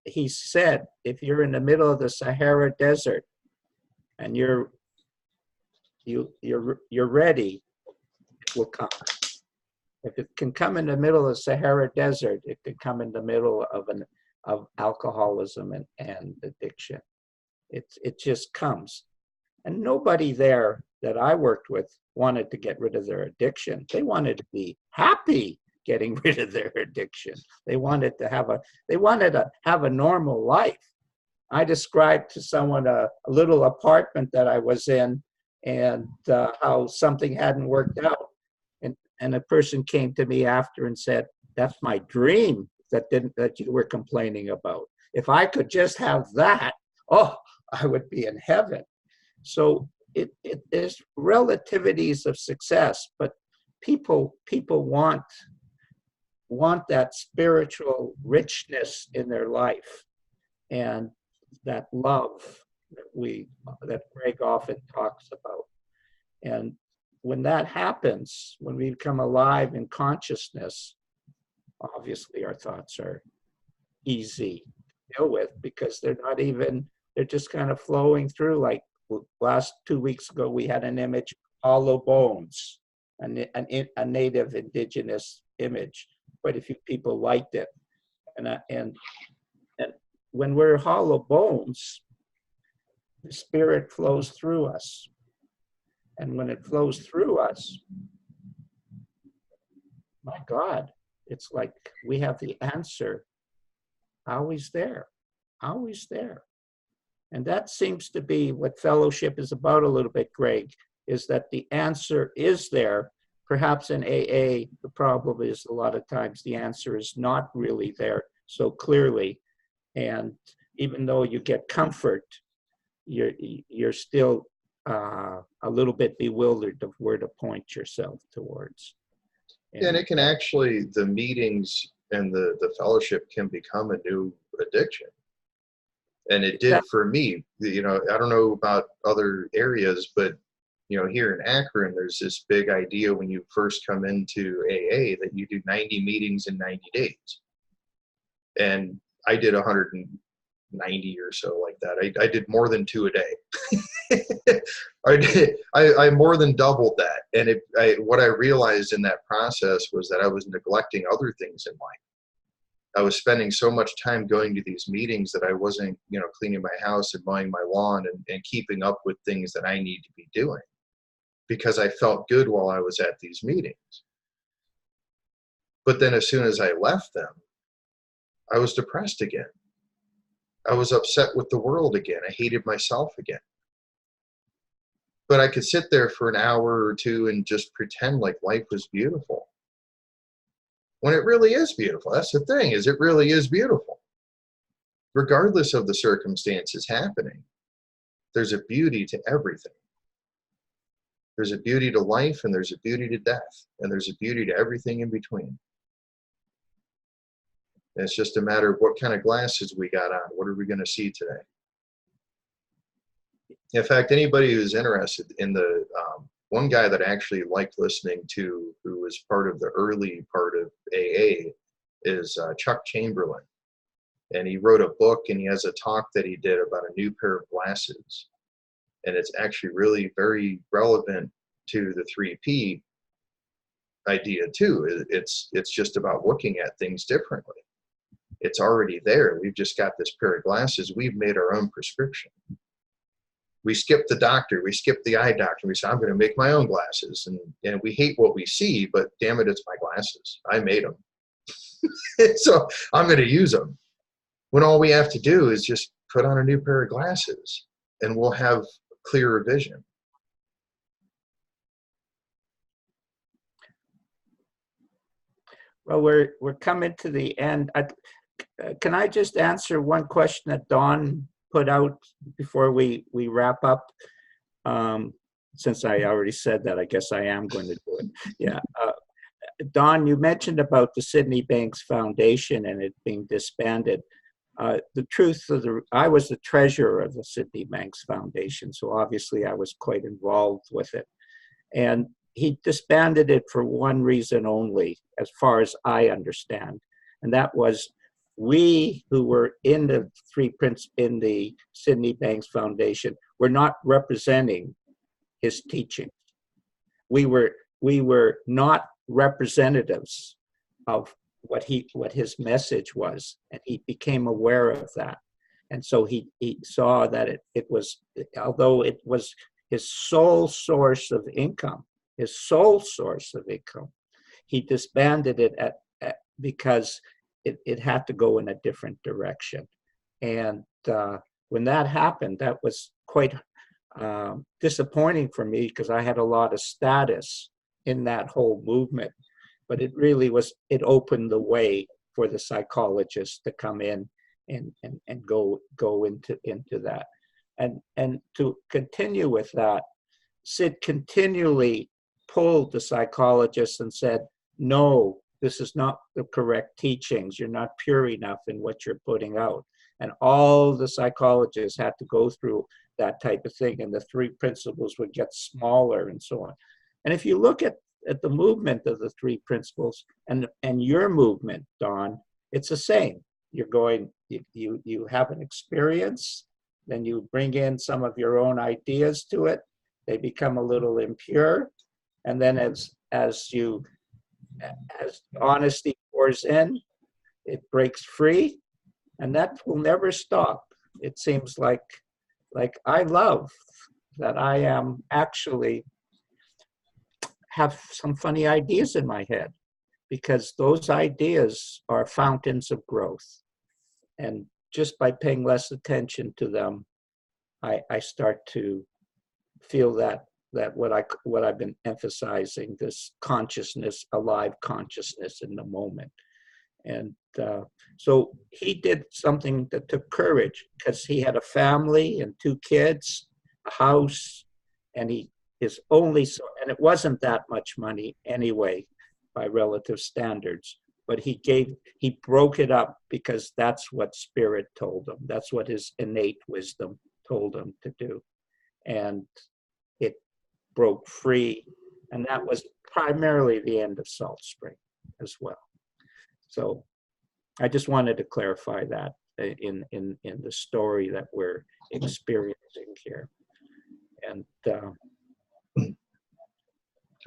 he said, if you're in the middle of the Sahara Desert and you're ready, it will come. If it can come in the middle of the Sahara Desert, it can come in the middle of alcoholism and addiction. It just comes. And nobody there that I worked with wanted to get rid of their addiction. They wanted to be happy getting rid of their addiction. They wanted to have a normal life. I described to someone a little apartment that I was in, and how something hadn't worked out. And a person came to me after and said, that's my dream that you were complaining about. If I could just have that, oh, I would be in heaven. So there's relativities of success, but people want that spiritual richness in their life, and that love that Greg often talks about. And when that happens, when we become alive in consciousness, obviously our thoughts are easy to deal with, because they're just kind of flowing through. Like last 2 weeks ago, we had an image, hollow bones, a native indigenous image. Quite a few people liked it. And when we're hollow bones, the spirit flows through us. And when it flows through us, my God, it's like we have the answer always there, always there. And that seems to be what fellowship is about a little bit, Greg, is that the answer is there. Perhaps in AA, the problem is a lot of times the answer is not really there so clearly. And even though you get comfort, you're still a little bit bewildered of where to point yourself towards. And it can actually, the meetings and the fellowship can become a new addiction. And it did for me. I don't know about other areas, but here in Akron, there's this big idea when you first come into AA that you do 90 meetings in 90 days. And I did 190 or so like that. I did more than 2 a day. I more than doubled that. And what I realized in that process was that I was neglecting other things in life. I was spending so much time going to these meetings that I wasn't, cleaning my house and mowing my lawn and keeping up with things that I need to be doing, because I felt good while I was at these meetings. But then as soon as I left them, I was depressed again. I was upset with the world again. I hated myself again. But I could sit there for an hour or two and just pretend like life was beautiful. When it really is beautiful. That's the thing, is it really is beautiful. Regardless of the circumstances happening, there's a beauty to everything. There's a beauty to life, and there's a beauty to death, and there's a beauty to everything in between. And it's just a matter of what kind of glasses we got on. What are we going to see today? In fact, anybody who's interested in the one guy that I actually liked listening to, who was part of the early part of AA, is Chuck Chamberlain. And he wrote a book, and he has a talk that he did about a new pair of glasses. And it's actually really very relevant to the 3P idea too. It's just about looking at things differently. It's already there. We've just got this pair of glasses. We've made our own prescription. We skip the doctor. We skip the eye doctor. We say, I'm going to make my own glasses. And we hate what we see, but damn it, it's my glasses. I made them. So I'm going to use them. When all we have to do is just put on a new pair of glasses, and we'll have clearer vision. Well, we're coming to the end. Can I just answer one question that Dawn put out before we wrap up? Since I already said that, I guess I am going to do it. Yeah. Dawn, you mentioned about the Sydney Banks Foundation and it being disbanded. The truth of I was the treasurer of the Sydney Banks Foundation, so obviously I was quite involved with it. And he disbanded it for one reason only, as far as I understand, and that was we who were in the in the Sydney Banks Foundation were not representing his teaching. We were not representatives of what his message was, and he became aware of that. And so he saw that it was, although it was his sole source of income, he disbanded it because it had to go in a different direction. And when that happened, that was quite disappointing for me, because I had a lot of status in that whole movement. But it really was, it opened the way for the psychologists to come in and go into that. And to continue with that, Sid continually pulled the psychologists and said, no, this is not the correct teachings. You're not pure enough in what you're putting out. And all the psychologists had to go through that type of thing, and the 3 principles would get smaller and so on. And if you look at the movement of the 3 principles and your movement, Dawn, it's the same. You're going, you have an experience, then you bring in some of your own ideas to it. They become a little impure. And then as honesty pours in, it breaks free, and that will never stop. It seems like I love that I am actually have some funny ideas in my head, because those ideas are fountains of growth. And just by paying less attention to them, I start to feel that what I've been emphasizing, this consciousness, alive consciousness in the moment. And so he did something that took courage, because he had a family and 2 kids, a house, and his only, and it wasn't that much money anyway by relative standards, but he broke it up, because that's what Spirit told him. That's what his innate wisdom told him to do. And it broke free, and that was primarily the end of Salt Spring as well. So I just wanted to clarify that in the story that we're experiencing here. And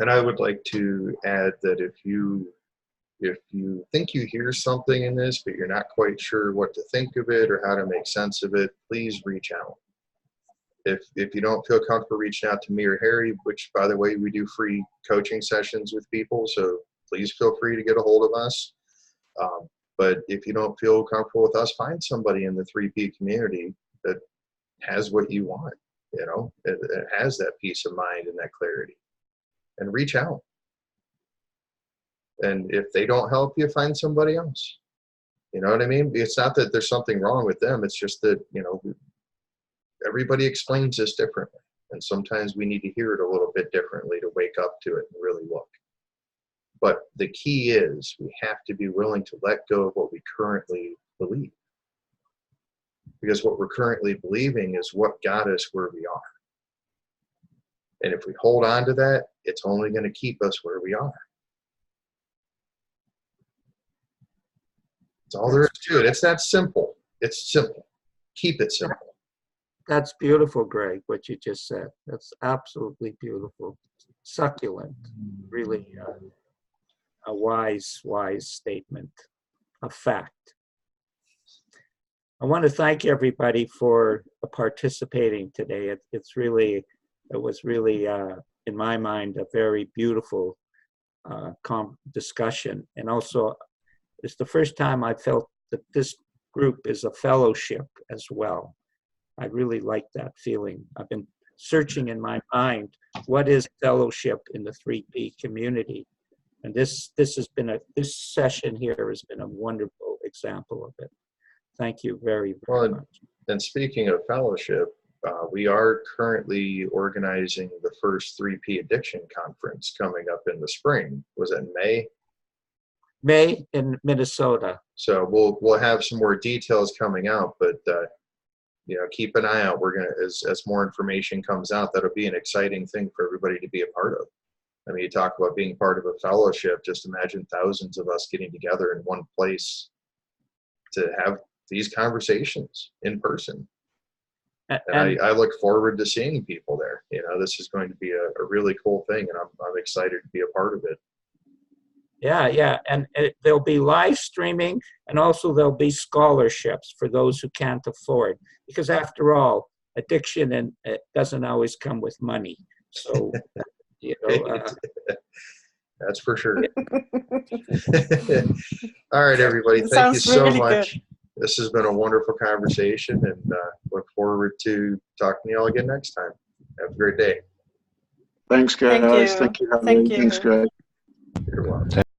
I would like to add that if you think you hear something in this, but you're not quite sure what to think of it or how to make sense of it, please reach out. If you don't feel comfortable reaching out to me or Harry, which, by the way, we do free coaching sessions with people, so please feel free to get a hold of us. But if you don't feel comfortable with us, find somebody in the 3P community that has what you want. You know, it has that peace of mind and that clarity. And reach out. And if they don't help you, find somebody else. You know what I mean? It's not that there's something wrong with them. It's just that, you know, everybody explains this differently. And sometimes we need to hear it a little bit differently to wake up to it and really look. But the key is we have to be willing to let go of what we currently believe. Because what we're currently believing is what got us where we are. And if we hold on to that, it's only going to keep us where we are. That's all there is to it. It's that simple. It's simple. Keep it simple. That's beautiful, Greg, what you just said. That's absolutely beautiful. Succulent. Really a wise statement. A fact. I want to thank everybody for participating today. It was really, in my mind, a very beautiful discussion. And also, it's the first time I felt that this group is a fellowship as well. I really like that feeling. I've been searching in my mind, what is fellowship in the 3P community? And this session here has been a wonderful example of it. Thank you very, very much. And speaking of fellowship, we are currently organizing the first 3P addiction conference coming up in the spring. Was it in May? May in Minnesota. So we'll have some more details coming out, but you know, keep an eye out. We're gonna, as more information comes out, that'll be an exciting thing for everybody to be a part of. I mean, you talk about being part of a fellowship. Just imagine thousands of us getting together in one place to have these conversations in person. And I look forward to seeing people there. You know, this is going to be a really cool thing, and I'm excited to be a part of it. Yeah. And there'll be live streaming, and also there'll be scholarships for those who can't afford. Because after all, addiction and it doesn't always come with money. So, you know. That's for sure. All right, everybody. Thank you so really much. good. This has been a wonderful conversation, and look forward to talking to you all again next time. Have a great day. Thanks, guys. Thank you. Thank you, Harry. Thank you. Thanks, Greg. You're welcome.